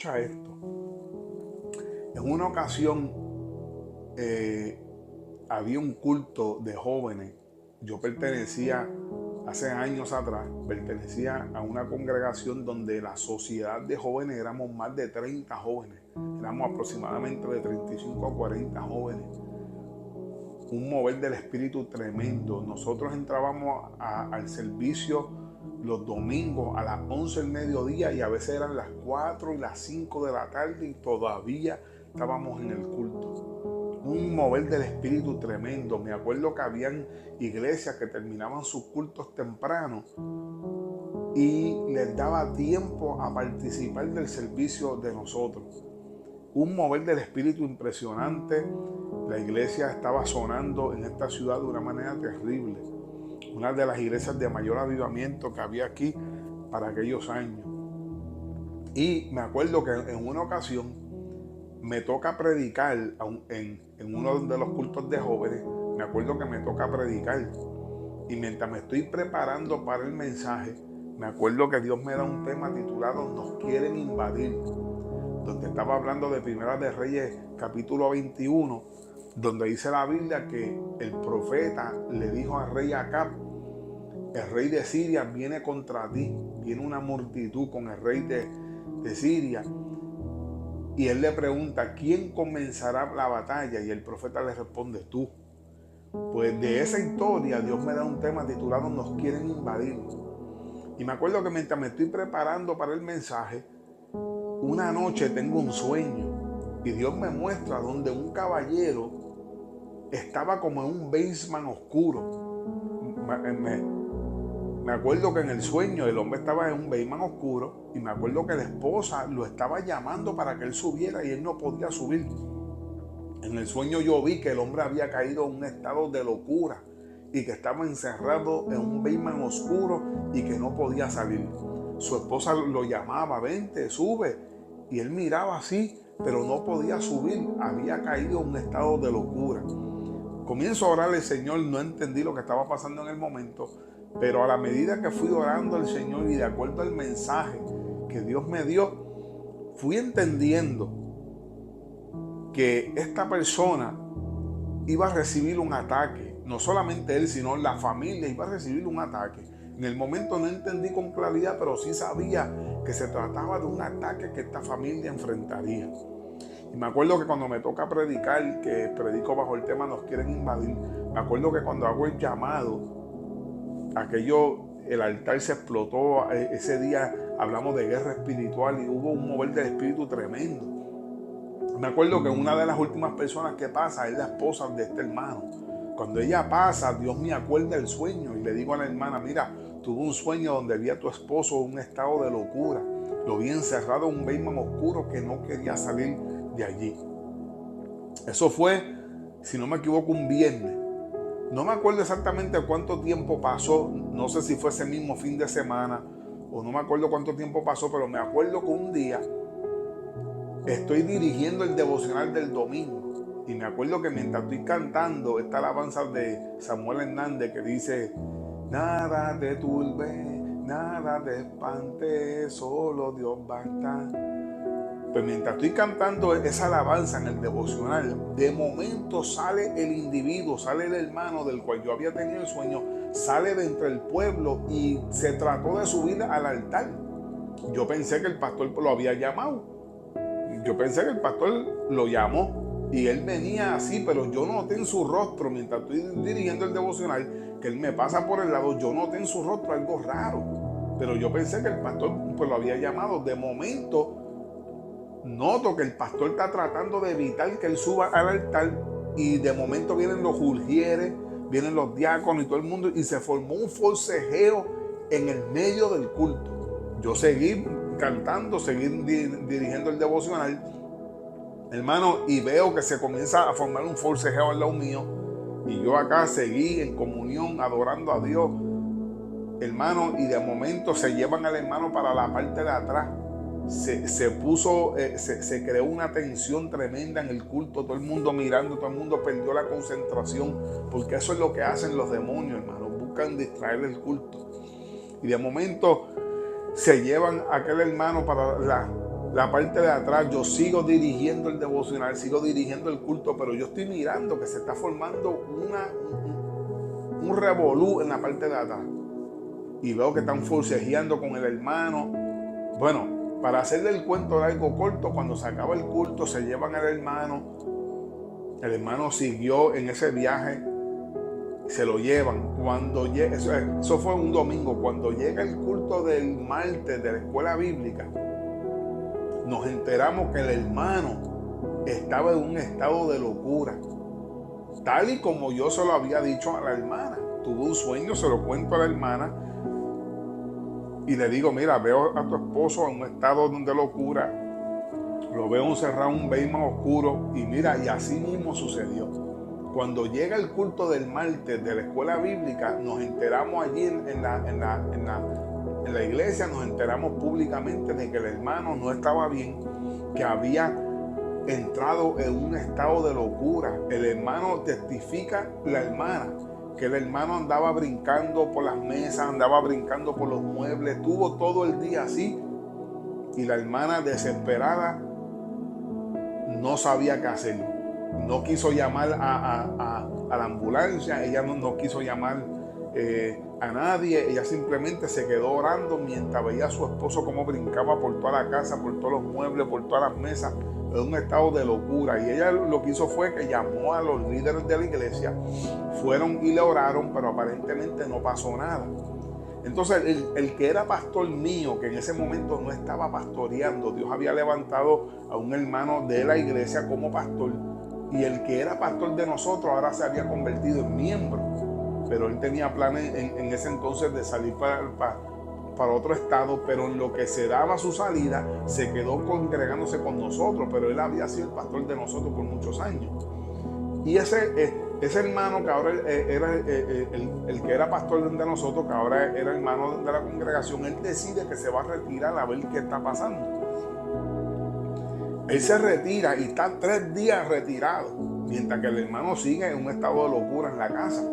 Escucha esto. En una ocasión había un culto de jóvenes. Yo pertenecía, hace años atrás, pertenecía a una congregación donde la sociedad de jóvenes éramos más de 30 jóvenes. Éramos aproximadamente de 35 a 40 jóvenes. Un mover del espíritu tremendo. Nosotros entrábamos al servicio los domingos a las 11 del mediodía y a veces eran las 4 y las 5 de la tarde y todavía estábamos en el culto. Un mover del espíritu tremendo. Me acuerdo que habían iglesias que terminaban sus cultos temprano y les daba tiempo a participar del servicio de nosotros. Un mover del espíritu impresionante. La iglesia estaba sonando en esta ciudad de una manera terrible. Una de las iglesias de mayor avivamiento que había aquí para aquellos años. Y me acuerdo que en una ocasión me toca predicar en uno de los cultos de jóvenes. Me acuerdo que me toca predicar. Y mientras me estoy preparando para el mensaje, me acuerdo que Dios me da un tema titulado Nos quieren invadir, donde estaba hablando de Primera de Reyes capítulo 21, donde dice la Biblia que el profeta le dijo al rey Acab: el rey de Siria viene contra ti, viene una multitud con el rey de Siria. Y él le pregunta: ¿quién comenzará la batalla? Y el profeta le responde: tú. Pues de esa historia Dios me da un tema titulado Nos quieren invadir. Y me acuerdo que mientras me estoy preparando para el mensaje, una noche tengo un sueño y Dios me muestra donde un caballero estaba como en un basement oscuro. Me acuerdo que en el sueño el hombre estaba en un basement oscuro y me acuerdo que la esposa lo estaba llamando para que él subiera y él no podía subir. En el sueño yo vi que el hombre había caído en un estado de locura y que estaba encerrado en un basement oscuro y que no podía salir. Su esposa lo llamaba: vente, sube. Y él miraba así, pero no podía subir. Había caído en un estado de locura. Comienzo a orar al Señor, no entendí lo que estaba pasando en el momento, pero a la medida que fui orando al Señor y de acuerdo al mensaje que Dios me dio, fui entendiendo que esta persona iba a recibir un ataque. No solamente él, sino la familia iba a recibir un ataque. En el momento no entendí con claridad, pero sí sabía que se trataba de un ataque que esta familia enfrentaría. Y me acuerdo que cuando me toca predicar, que predico bajo el tema Nos quieren invadir, me acuerdo que cuando hago el llamado, el altar se explotó. Ese día hablamos de guerra espiritual y hubo un mover del espíritu tremendo. Me acuerdo que una de las últimas personas que pasa es la esposa de este hermano. Cuando ella pasa, Dios me acuerda el sueño y le digo a la hermana: mira, tuve un sueño donde vi a tu esposo en un estado de locura. Lo vi encerrado en un basement oscuro que no quería salir de allí. Eso fue, si no me equivoco, un viernes. No me acuerdo exactamente cuánto tiempo pasó. No sé si fue ese mismo fin de semana o no me acuerdo cuánto tiempo pasó, pero me acuerdo que un día estoy dirigiendo el devocional del domingo y me acuerdo que mientras estoy cantando esta alabanza de Samuel Hernández que dice: nada te turbe, nada te espante, solo Dios basta. Pues mientras estoy cantando esa alabanza en el devocional, de momento sale el individuo, sale el hermano del cual yo había tenido el sueño, sale de entre el pueblo y se trató de subir al altar. Yo pensé que el pastor lo había llamado. Yo pensé que el pastor lo llamó y él venía así, pero yo noté en su rostro, mientras estoy dirigiendo el devocional, que él me pasa por el lado, yo noté en su rostro algo raro. Pero yo pensé que el pastor pues lo había llamado. De momento noto que el pastor está tratando de evitar que él suba al altar y de momento vienen los jurgieres, vienen los diáconos y todo el mundo y se formó un forcejeo en el medio del culto. Yo seguí cantando, seguí dirigiendo el devocional, hermano, y veo que se comienza a formar un forcejeo al lado mío y yo acá seguí en comunión adorando a Dios, hermano, y de momento se llevan al hermano para la parte de atrás. Se creó una tensión tremenda en el culto, todo el mundo mirando, todo el mundo perdió la concentración, porque eso es lo que hacen los demonios, hermano, buscan distraer el culto. Y de momento se llevan a aquel hermano para la parte de atrás, yo sigo dirigiendo el devocional, sigo dirigiendo el culto, pero yo estoy mirando que se está formando un revolú en la parte de atrás. Y veo que están forcejeando con el hermano. Bueno, para hacerle el cuento largo corto, cuando se acaba el culto, se llevan al hermano. El hermano siguió en ese viaje, se lo llevan. Cuando llega, eso fue un domingo. Cuando llega el culto del martes de la escuela bíblica, nos enteramos que el hermano estaba en un estado de locura, tal y como yo se lo había dicho a la hermana. Tuvo un sueño, se lo cuento a la hermana y le digo, mira, veo a tu esposo en un estado de locura, lo veo encerrado en un veima oscuro, y mira, y así mismo sucedió. Cuando llega el culto del martes de la escuela bíblica, nos enteramos allí en la iglesia, nos enteramos públicamente de que el hermano no estaba bien, que había entrado en un estado de locura. El hermano testifica, la hermana, que el hermano andaba brincando por las mesas, andaba brincando por los muebles, tuvo todo el día así, y la hermana desesperada no sabía qué hacer. No quiso llamar a la ambulancia, ella no quiso llamar a nadie, ella simplemente se quedó orando mientras veía a su esposo cómo brincaba por toda la casa, por todos los muebles, por todas las mesas, en un estado de locura. Y ella lo que hizo fue que llamó a los líderes de la iglesia, fueron y le oraron, pero aparentemente no pasó nada. Entonces el que era pastor mío, que en ese momento no estaba pastoreando, Dios había levantado a un hermano de la iglesia como pastor, y el que era pastor de nosotros ahora se había convertido en miembro, pero él tenía planes en ese entonces de salir para otro estado, pero en lo que se daba su salida se quedó congregándose con nosotros, pero él había sido el pastor de nosotros por muchos años. Y ese hermano que ahora era el que era pastor de nosotros, que ahora era hermano de la congregación, él decide que se va a retirar a ver qué está pasando. Él se retira y está 3 días retirado, mientras que el hermano sigue en un estado de locura en la casa.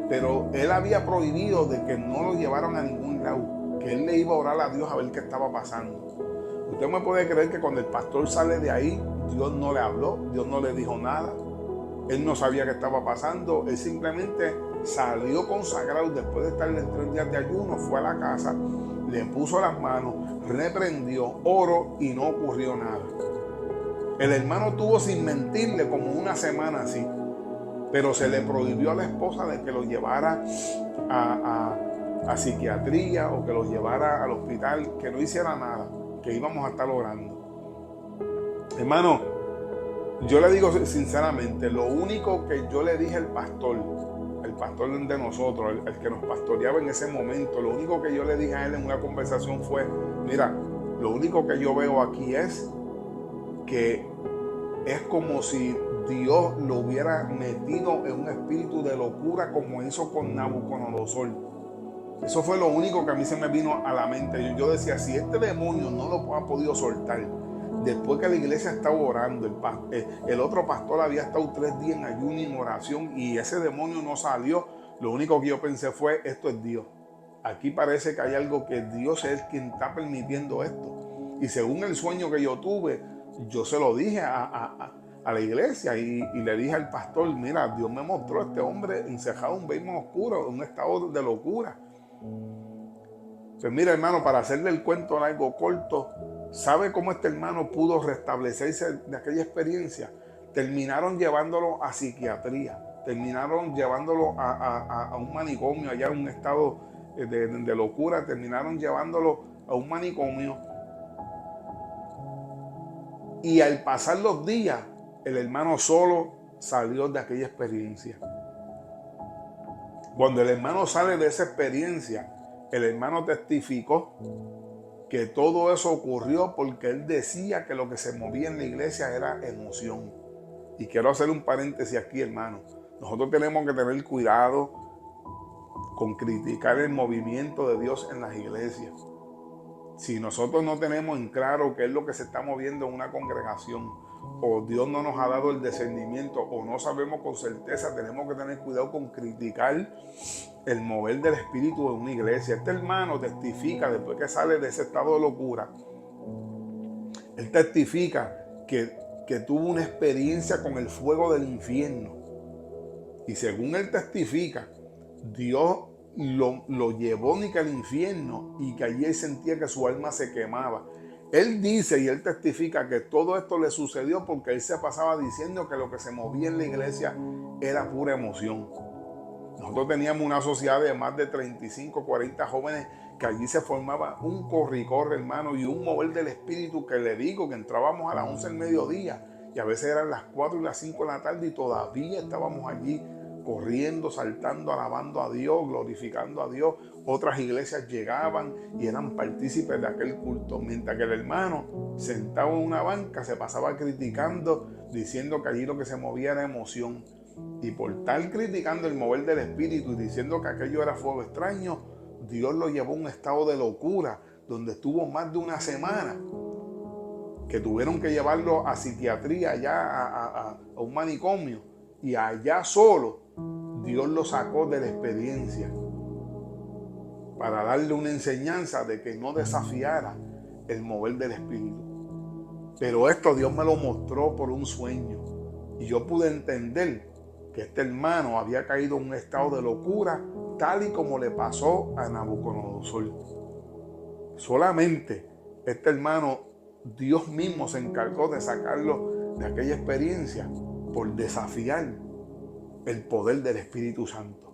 Pero él había prohibido de que no lo llevaran a ningún lado, que él le iba a orar a Dios a ver qué estaba pasando. Usted me puede creer que cuando el pastor sale de ahí, Dios no le habló, Dios no le dijo nada. Él no sabía qué estaba pasando, él simplemente salió consagrado después de estar en 3 días de ayuno, fue a la casa, le puso las manos, reprendió, oró y no ocurrió nada. El hermano tuvo, sin mentirle, como una semana así, pero se le prohibió a la esposa de que lo llevara a psiquiatría o que lo llevara al hospital, que no hiciera nada, que íbamos a estar orando. Hermano, yo le digo sinceramente, lo único que yo le dije al pastor de nosotros, el que nos pastoreaba en ese momento, lo único que yo le dije a él en una conversación fue, mira, lo único que yo veo aquí es que es como si Dios lo hubiera metido en un espíritu de locura como hizo con Nabucodonosor. Eso fue lo único que a mí se me vino a la mente. Yo decía, si este demonio no lo ha podido soltar, después que la iglesia estaba orando, el otro pastor había estado 3 días en ayuno y en oración, y ese demonio no salió, lo único que yo pensé fue, esto es Dios. Aquí parece que hay algo, que Dios es quien está permitiendo esto. Y según el sueño que yo tuve, yo se lo dije a la iglesia y le dije al pastor, mira, Dios me mostró a este hombre encerrado en un veimo oscuro, en un estado de locura. Pues mira, hermano, para hacerle el cuento largo corto, ¿sabe cómo este hermano pudo restablecerse de aquella experiencia? Terminaron llevándolo a psiquiatría, terminaron llevándolo a un manicomio, allá en un estado de locura, terminaron llevándolo a un manicomio. Y al pasar los días, el hermano solo salió de aquella experiencia. Cuando el hermano sale de esa experiencia, el hermano testificó que todo eso ocurrió porque él decía que lo que se movía en la iglesia era emoción. Y quiero hacer un paréntesis aquí, hermano. Nosotros tenemos que tener cuidado con criticar el movimiento de Dios en las iglesias. Si nosotros no tenemos en claro qué es lo que se está moviendo en una congregación, o Dios no nos ha dado el discernimiento, o no sabemos con certeza, tenemos que tener cuidado con criticar el mover del espíritu de una iglesia. Este hermano testifica, después que sale de ese estado de locura, Él testifica que tuvo una experiencia con el fuego del infierno. Y según él testifica, Dios lo llevó ni que al infierno y que allí él sentía que su alma se quemaba. Él dice y él testifica que todo esto le sucedió porque él se pasaba diciendo que lo que se movía en la iglesia era pura emoción. Nosotros teníamos una sociedad de más de 35, 40 jóvenes que allí se formaba un corre y corre, hermano, y un mover del espíritu que le digo que entrábamos a las 11 del mediodía y a veces eran las 4 y las 5 de la tarde y todavía estábamos allí corriendo, saltando, alabando a Dios, glorificando a Dios. Otras iglesias llegaban y eran partícipes de aquel culto, mientras que el hermano sentado en una banca se pasaba criticando, diciendo que allí lo que se movía era emoción. Y por estar criticando el mover del espíritu y diciendo que aquello era fuego extraño, Dios lo llevó a un estado de locura, donde estuvo más de una semana, que tuvieron que llevarlo a psiquiatría, allá a un manicomio, y allá solo Dios lo sacó de la experiencia para darle una enseñanza de que no desafiara el mover del espíritu. Pero esto Dios me lo mostró por un sueño y yo pude entender que este hermano había caído en un estado de locura tal y como le pasó a Nabucodonosor. Solamente este hermano, Dios mismo se encargó de sacarlo de aquella experiencia por desafiar el poder del Espíritu Santo.